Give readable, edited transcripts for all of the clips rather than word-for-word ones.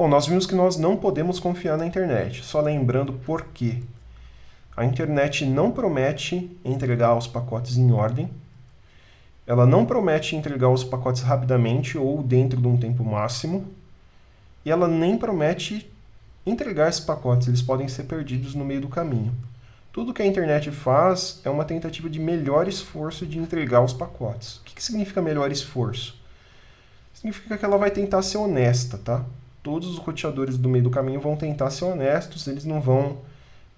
Bom, nós vimos que nós não podemos confiar na internet, só lembrando por quê. A internet não promete entregar os pacotes em ordem, ela não promete entregar os pacotes rapidamente ou dentro de um tempo máximo, e ela nem promete entregar esses pacotes, eles podem ser perdidos no meio do caminho. Tudo que a internet faz é uma tentativa de melhor esforço de entregar os pacotes. O que significa melhor esforço? Significa que ela vai tentar ser honesta, tá? Todos os roteadores do meio do caminho vão tentar ser honestos, eles não vão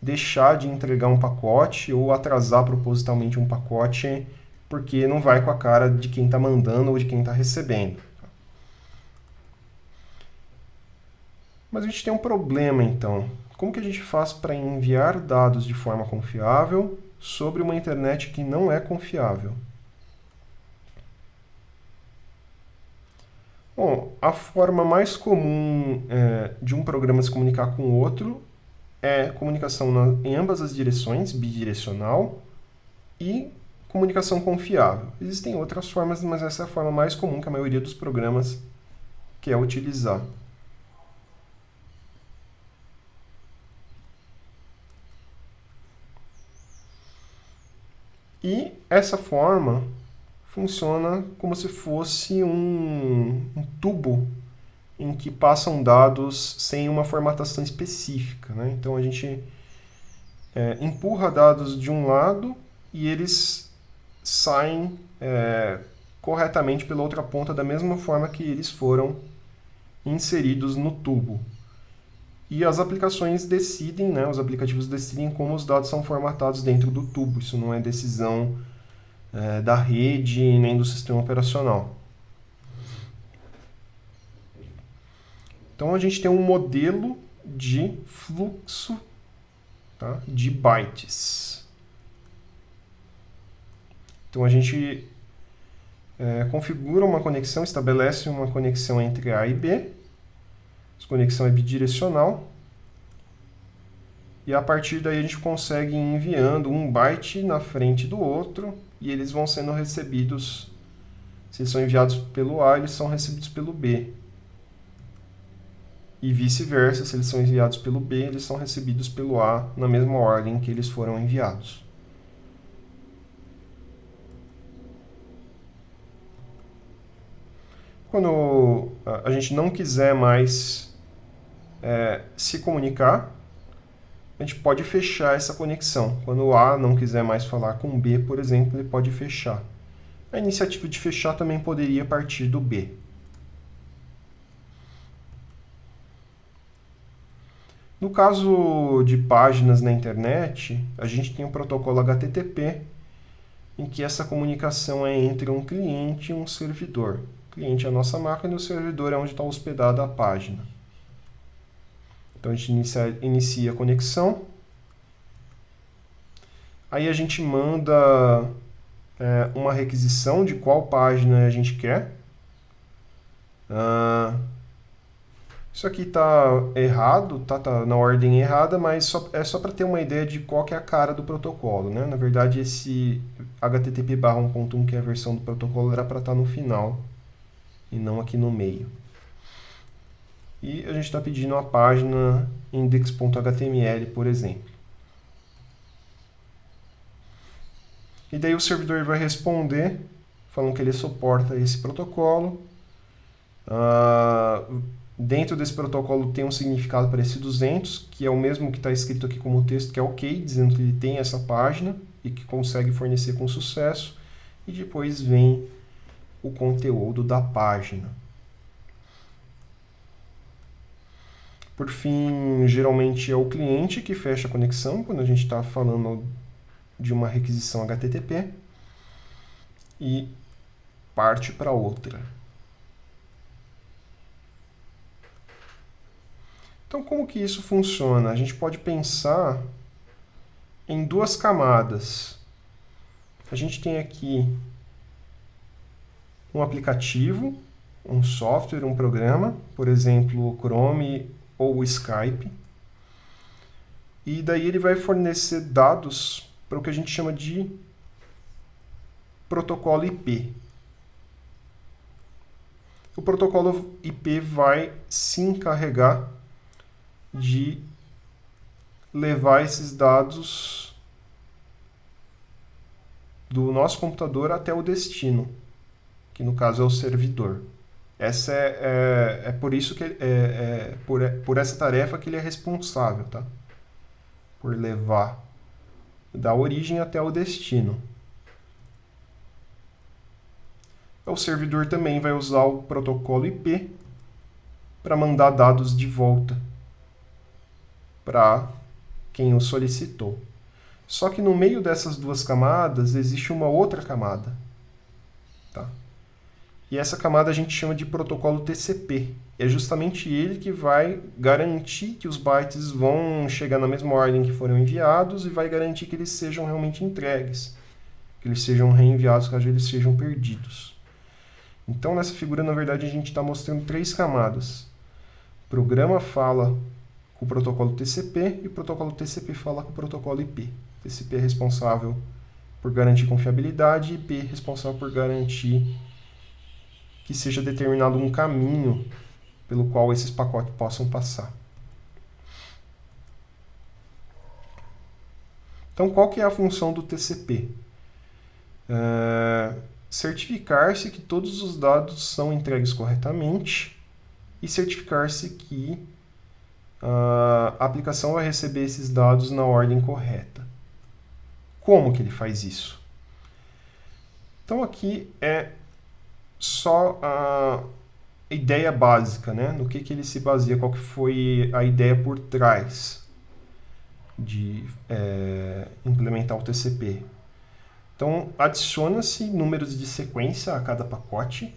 deixar de entregar um pacote ou atrasar propositalmente um pacote porque não vai com a cara de quem está mandando ou de quem está recebendo. Mas a gente tem um problema então. Como que a gente faz para enviar dados de forma confiável sobre uma internet que não é confiável? Bom, a forma mais comum de um programa se comunicar com o outro é comunicação em ambas as direções, bidirecional, e comunicação confiável. Existem outras formas, mas essa é a forma mais comum que a maioria dos programas quer utilizar. E essa forma funciona como se fosse um tubo em que passam dados sem uma formatação específica, né? Então a gente empurra dados de um lado e eles saem corretamente pela outra ponta da mesma forma que eles foram inseridos no tubo. E as aplicações decidem, né, os aplicativos decidem como os dados são formatados dentro do tubo. Isso não é decisão da rede nem do sistema operacional. Então a gente tem um modelo de fluxo, tá, de bytes. Então a gente configura uma conexão, estabelece uma conexão entre A e B. Essa conexão é bidirecional. E a partir daí a gente consegue ir enviando um byte na frente do outro e eles vão sendo recebidos. Se eles são enviados pelo A, eles são recebidos pelo B. E vice-versa, se eles são enviados pelo B, eles são recebidos pelo A na mesma ordem que eles foram enviados. Quando a gente não quiser mais se comunicar, a gente pode fechar essa conexão. Quando o A não quiser mais falar com o B, por exemplo, ele pode fechar. A iniciativa de fechar também poderia partir do B. No caso de páginas na internet, a gente tem o protocolo HTTP, em que essa comunicação é entre um cliente e um servidor. O cliente é a nossa máquina e o servidor é onde está hospedada a página. Então a gente inicia a conexão. Aí a gente manda uma requisição de qual página a gente quer. Isso aqui está errado, tá na ordem errada, mas é só para ter uma ideia de qual que é a cara do protocolo, né? Na verdade, esse HTTP/1.1, que é a versão do protocolo, era para estar no final e não aqui no meio. E a gente está pedindo a página index.html, por exemplo. E daí o servidor vai responder, falando que ele suporta esse protocolo. Dentro desse protocolo tem um significado para esse 200, que é o mesmo que está escrito aqui como texto, que é OK, dizendo que ele tem essa página e que consegue fornecer com sucesso. E depois vem o conteúdo da página. Por fim, geralmente é o cliente que fecha a conexão, quando a gente está falando de uma requisição HTTP, e parte para outra. Então, como que isso funciona? A gente pode pensar em duas camadas. A gente tem aqui um aplicativo, um software, um programa, por exemplo, o Chrome ou o Skype. E daí ele vai fornecer dados para o que a gente chama de protocolo IP. o protocolo IP vai se encarregar de levar esses dados do nosso computador até o destino, que no caso é o servidor. Essa é por isso que por essa tarefa que ele é responsável, tá? Por levar da origem até o destino. O servidor também vai usar o protocolo IP para mandar dados de volta para quem o solicitou. Só que no meio dessas duas camadas existe uma outra camada, tá? E essa camada a gente chama de protocolo TCP. É justamente ele que vai garantir que os bytes vão chegar na mesma ordem que foram enviados e vai garantir que eles sejam realmente entregues, que eles sejam reenviados caso eles sejam perdidos. Então, nessa figura, na verdade, a gente está mostrando três camadas. O programa fala com o protocolo TCP e o protocolo TCP fala com o protocolo IP. TCP é responsável por garantir confiabilidade e IP é responsável por garantir que seja determinado um caminho pelo qual esses pacotes possam passar. Então, qual que é a função do TCP? Certificar-se que todos os dados são entregues corretamente e certificar-se que a aplicação vai receber esses dados na ordem correta. Como que ele faz isso? Então, aqui é só a ideia básica, né? No que ele se baseia, qual que foi a ideia por trás de implementar o TCP. Então, adiciona-se números de sequência a cada pacote,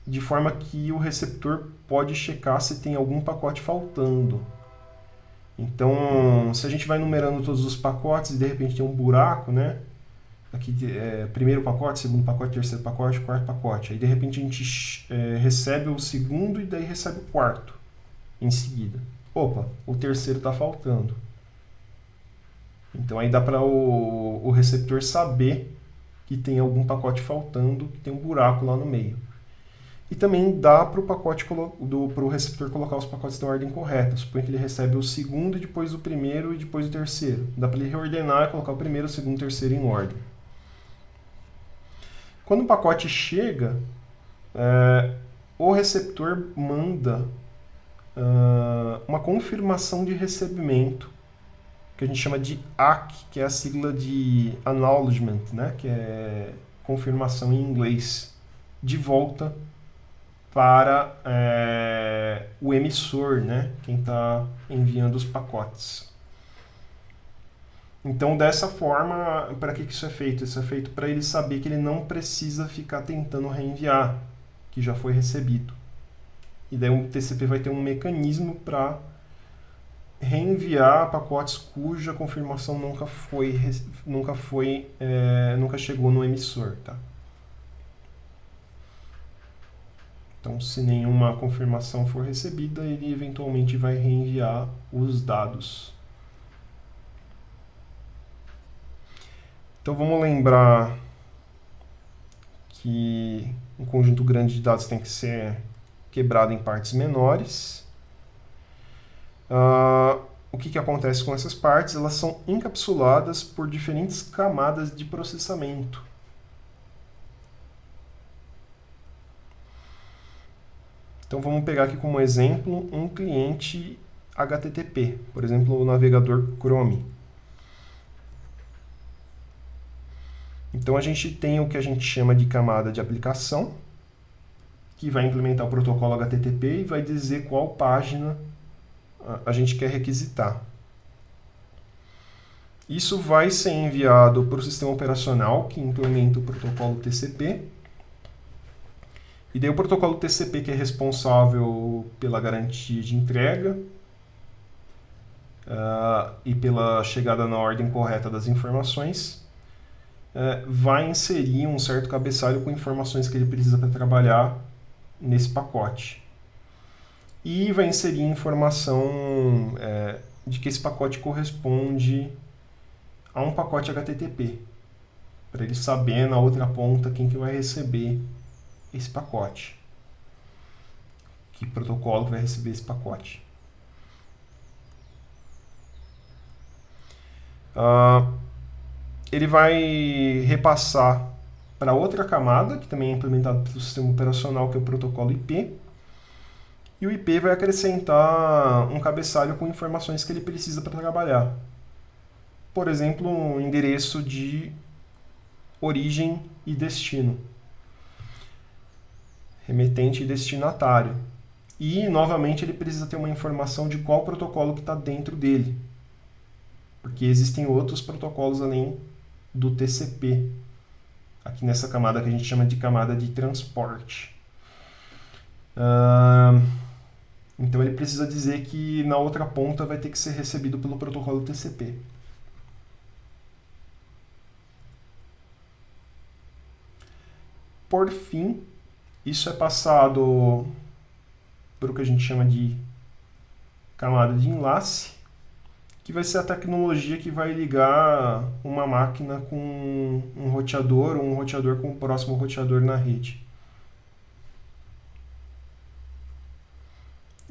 de forma que o receptor pode checar se tem algum pacote faltando. Então, se a gente vai numerando todos os pacotes e de repente tem um buraco, né? Aqui primeiro pacote, segundo pacote, terceiro pacote, quarto pacote. Aí de repente a gente recebe o segundo e daí recebe o quarto em seguida. Opa, o terceiro está faltando. Então aí dá para o receptor saber que tem algum pacote faltando, que tem um buraco lá no meio. E também dá para o receptor colocar os pacotes na ordem correta. Suponha que ele recebe o segundo, depois o primeiro e depois o terceiro. Dá para ele reordenar e colocar o primeiro, o segundo e o terceiro em ordem. Quando o pacote chega, o receptor manda uma confirmação de recebimento, que a gente chama de ACK, que é a sigla de Acknowledgement, né? Que é confirmação em inglês, de volta para o emissor, né? Quem está enviando os pacotes. Então, dessa forma, para que isso é feito? Isso é feito para ele saber que ele não precisa ficar tentando reenviar, que já foi recebido. E daí o TCP vai ter um mecanismo para reenviar pacotes cuja confirmação nunca chegou no emissor, tá? Então, se nenhuma confirmação for recebida, ele eventualmente vai reenviar os dados. Então, vamos lembrar que um conjunto grande de dados tem que ser quebrado em partes menores. O que acontece com essas partes? Elas são encapsuladas por diferentes camadas de processamento. Então vamos pegar aqui como exemplo um cliente HTTP, por exemplo, o navegador Chrome. Então a gente tem o que a gente chama de camada de aplicação, que vai implementar o protocolo HTTP e vai dizer qual página a gente quer requisitar. Isso vai ser enviado para o sistema operacional que implementa o protocolo TCP. E daí o protocolo TCP, que é responsável pela garantia de entrega e pela chegada na ordem correta das informações, vai inserir um certo cabeçalho com informações que ele precisa para trabalhar nesse pacote. E vai inserir informação de que esse pacote corresponde a um pacote HTTP, para ele saber na outra ponta quem que vai receber esse pacote. Que protocolo vai receber esse pacote. Ele vai repassar para outra camada, que também é implementada pelo sistema operacional, que é o protocolo IP. E o IP vai acrescentar um cabeçalho com informações que ele precisa para trabalhar. Por exemplo, um endereço de origem e destino. Remetente e destinatário. E, novamente, ele precisa ter uma informação de qual protocolo que está dentro dele. Porque existem outros protocolos além do TCP. Aqui nessa camada que a gente chama de camada de transporte. Então ele precisa dizer que na outra ponta vai ter que ser recebido pelo protocolo TCP. Por fim, isso é passado para o que a gente chama de camada de enlace, que vai ser a tecnologia que vai ligar uma máquina com um roteador ou um roteador com o próximo roteador na rede.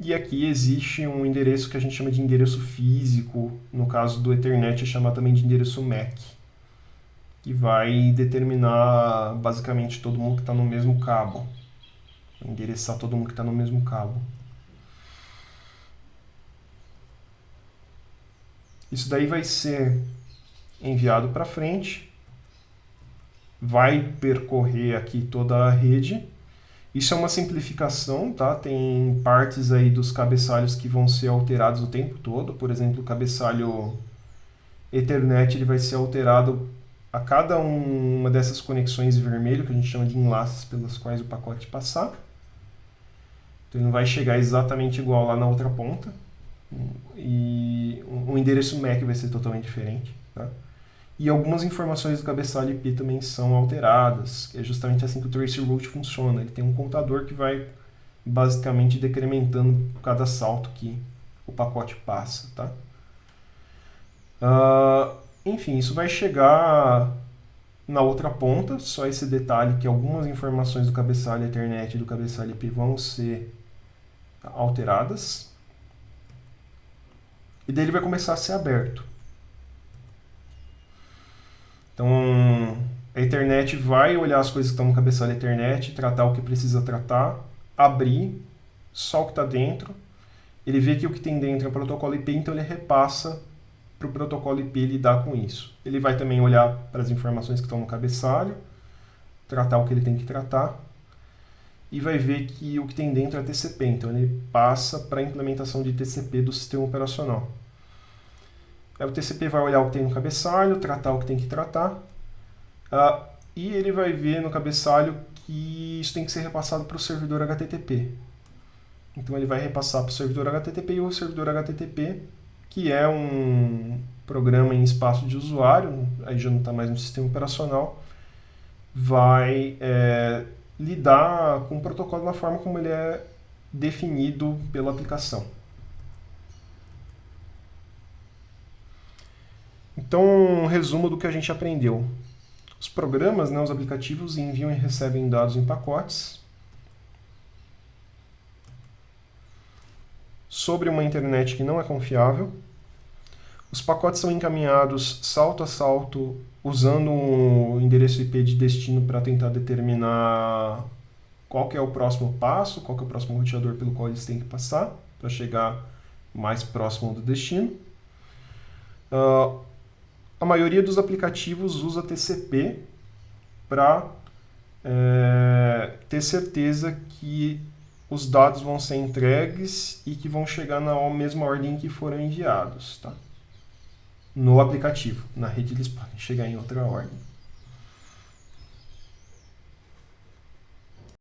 E aqui existe um endereço que a gente chama de endereço físico, no caso do Ethernet é chamado também de endereço MAC, que vai determinar basicamente todo mundo que está no mesmo cabo, endereçar todo mundo que está no mesmo cabo. Isso daí vai ser enviado para frente, vai percorrer aqui toda a rede. Isso é uma simplificação, tá? Tem partes aí dos cabeçalhos que vão ser alterados o tempo todo. Por exemplo, o cabeçalho Ethernet ele vai ser alterado a cada uma dessas conexões vermelho, que a gente chama de enlaces pelas quais o pacote passar. Então ele não vai chegar exatamente igual lá na outra ponta. E o endereço MAC vai ser totalmente diferente, tá? E algumas informações do cabeçalho IP também são alteradas. É justamente assim que o traceroute funciona. Ele tem um contador que vai basicamente decrementando cada salto que o pacote passa, tá? Enfim, isso vai chegar na outra ponta. Só esse detalhe que algumas informações do cabeçalho Ethernet e do cabeçalho IP vão ser alteradas. E daí ele vai começar a ser aberto. Então, a Ethernet vai olhar as coisas que estão no cabeçalho Ethernet, tratar o que precisa tratar, abrir só o que está dentro. Ele vê que o que tem dentro é o protocolo IP, então ele repassa para o protocolo IP lidar com isso. Ele vai também olhar para as informações que estão no cabeçalho, tratar o que ele tem que tratar, e vai ver que o que tem dentro é TCP, então ele passa para a implementação de TCP do sistema operacional. Aí o TCP vai olhar o que tem no cabeçalho, tratar o que tem que tratar, e ele vai ver no cabeçalho que isso tem que ser repassado para o servidor HTTP. Então ele vai repassar para o servidor HTTP, e o servidor HTTP, que é um programa em espaço de usuário, aí já não está mais no sistema operacional, vai lidar com o protocolo da forma como ele é definido pela aplicação. Então, um resumo do que a gente aprendeu. Os programas, os aplicativos, enviam e recebem dados em pacotes sobre uma internet que não é confiável. Os pacotes são encaminhados salto a salto, usando o endereço IP de destino para tentar determinar qual que é o próximo passo, qual que é o próximo roteador pelo qual eles têm que passar, para chegar mais próximo do destino. A maioria dos aplicativos usa TCP para ter certeza que os dados vão ser entregues e que vão chegar na mesma ordem que foram enviados, tá? No aplicativo. Na rede eles podem chegar em outra ordem.